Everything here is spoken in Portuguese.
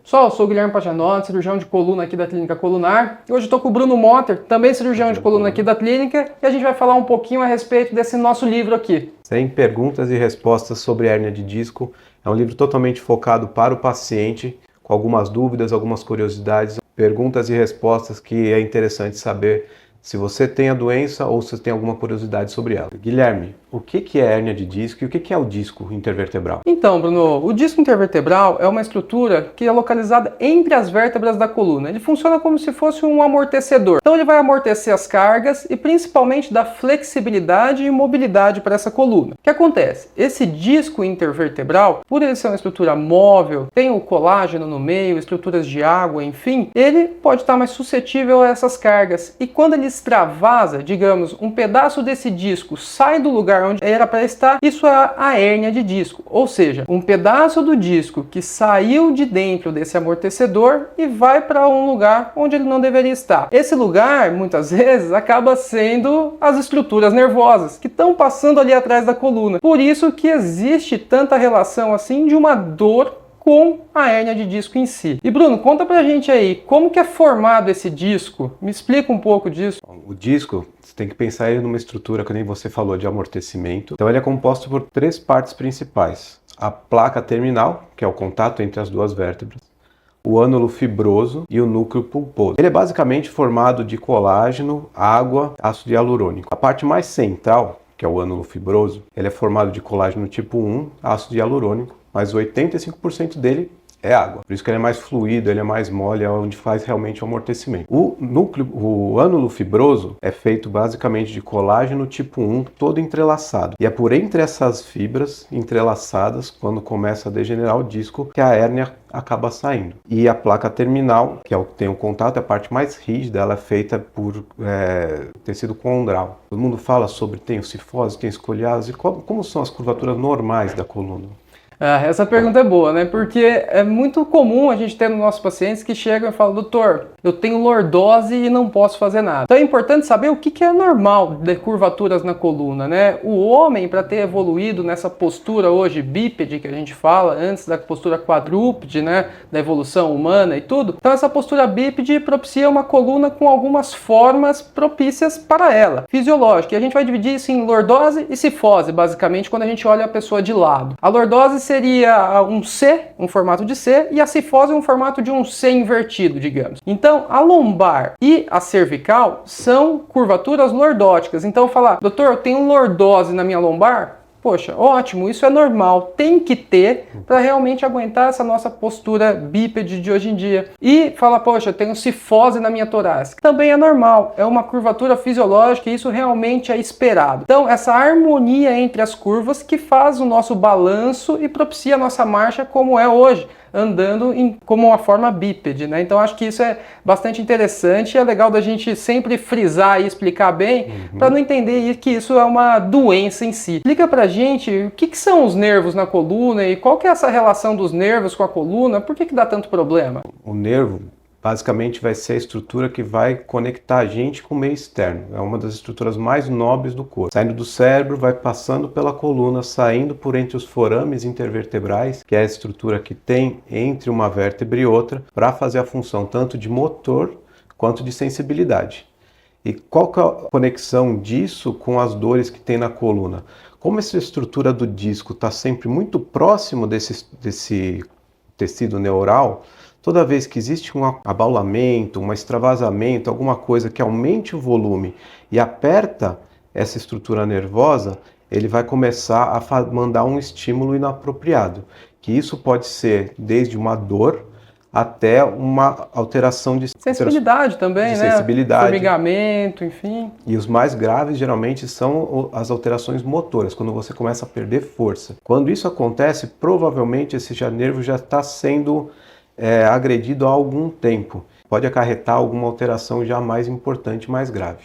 Pessoal, eu sou o Guilherme Paganotti, cirurgião de coluna aqui da Clínica Colunar. E hoje estou com o Bruno Motter, também cirurgião de coluna aqui da clínica, e a gente vai falar um pouquinho a respeito desse nosso livro aqui. 100 perguntas e respostas sobre hérnia de disco. É um livro totalmente focado para o paciente, com algumas dúvidas, algumas curiosidades, perguntas e respostas que é interessante saber se você tem a doença ou se tem alguma curiosidade sobre ela. Guilherme, o que é hérnia de disco e o que é o disco intervertebral? Então, Bruno, o disco intervertebral é uma estrutura que é localizada entre as vértebras da coluna. Ele funciona como se fosse um amortecedor. Então ele vai amortecer as cargas e principalmente dar flexibilidade e mobilidade para essa coluna. O que acontece? Esse disco intervertebral, por ele ser uma estrutura móvel, tem o colágeno no meio, estruturas de água, enfim, ele pode estar mais suscetível a essas cargas. E quando ele extravasa, digamos, um pedaço desse disco sai do lugar onde era para estar, isso é a hérnia de disco, ou seja, um pedaço do disco que saiu de dentro desse amortecedor e vai para um lugar onde ele não deveria estar. Esse lugar, muitas vezes, acaba sendo as estruturas nervosas que estão passando ali atrás da coluna. Por isso que existe tanta relação assim de uma dor com a hérnia de disco em si. E Bruno, conta pra gente aí, como que é formado esse disco? Me explica um pouco disso. O disco, você tem que pensar ele numa estrutura, que nem você falou, de amortecimento. Então ele é composto por 3 partes principais. A placa terminal, que é o contato entre as duas vértebras, o ânulo fibroso e o núcleo pulposo. Ele é basicamente formado de colágeno, água, ácido hialurônico. A parte mais central, que é o ânulo fibroso, ele é formado de colágeno tipo 1, ácido hialurônico, mas 85% dele é água. Por isso que ele é mais fluido, ele é mais mole, é onde faz realmente o amortecimento. O ânulo fibroso é feito basicamente de colágeno tipo 1, todo entrelaçado. E é por entre essas fibras entrelaçadas, quando começa a degenerar o disco, que a hérnia acaba saindo. E a placa terminal, que é o que tem o contato, é a parte mais rígida, ela é feita por tecido condral. Todo mundo fala sobre tem cifose, tem escoliose, como são as curvaturas normais da coluna? Essa pergunta é boa, né? Porque é muito comum a gente ter nos nossos pacientes que chegam e falam: doutor, eu tenho lordose e não posso fazer nada. Então é importante saber o que é normal de curvaturas na coluna, né? O homem, para ter evoluído nessa postura hoje bípede que a gente fala, antes da postura quadrúpede, né? Da evolução humana e tudo. Então essa postura bípede propicia uma coluna com algumas formas propícias para ela, fisiológica. E a gente vai dividir isso em lordose e cifose, basicamente, quando a gente olha a pessoa de lado. A lordose seria um C, um formato de C, e a cifose um formato de um C invertido, digamos. Então, a lombar e a cervical são curvaturas lordóticas. Então, falar: doutor, eu tenho lordose na minha lombar? Poxa, ótimo, isso é normal, tem que ter para realmente aguentar essa nossa postura bípede de hoje em dia. E fala: poxa, eu tenho cifose na minha torácica. Também é normal, é uma curvatura fisiológica e isso realmente é esperado. Então, essa harmonia entre as curvas que faz o nosso balanço e propicia a nossa marcha como é hoje, andando como uma forma bípede, né? Então acho que isso é bastante interessante e é legal da gente sempre frisar e explicar bem, para não entender que isso é uma doença em si. Explica pra gente o que são os nervos na coluna e qual que é essa relação dos nervos com a coluna, por que dá tanto problema? O nervo basicamente vai ser a estrutura que vai conectar a gente com o meio externo. É uma das estruturas mais nobres do corpo. Saindo do cérebro, vai passando pela coluna, saindo por entre os forames intervertebrais, que é a estrutura que tem entre uma vértebra e outra, para fazer a função tanto de motor quanto de sensibilidade. E qual que é a conexão disso com as dores que tem na coluna? Como essa estrutura do disco está sempre muito próximo desse tecido neural, toda vez que existe um abaulamento, um extravasamento, alguma coisa que aumente o volume e aperta essa estrutura nervosa, ele vai começar a mandar um estímulo inapropriado, que isso pode ser desde uma dor até uma alteração de sensibilidade também, né? Sensibilidade. Formigamento, enfim. E os mais graves geralmente são as alterações motoras, quando você começa a perder força. Quando isso acontece, provavelmente esse nervo já está sendo agredido há algum tempo. Pode acarretar alguma alteração já mais importante, mais grave.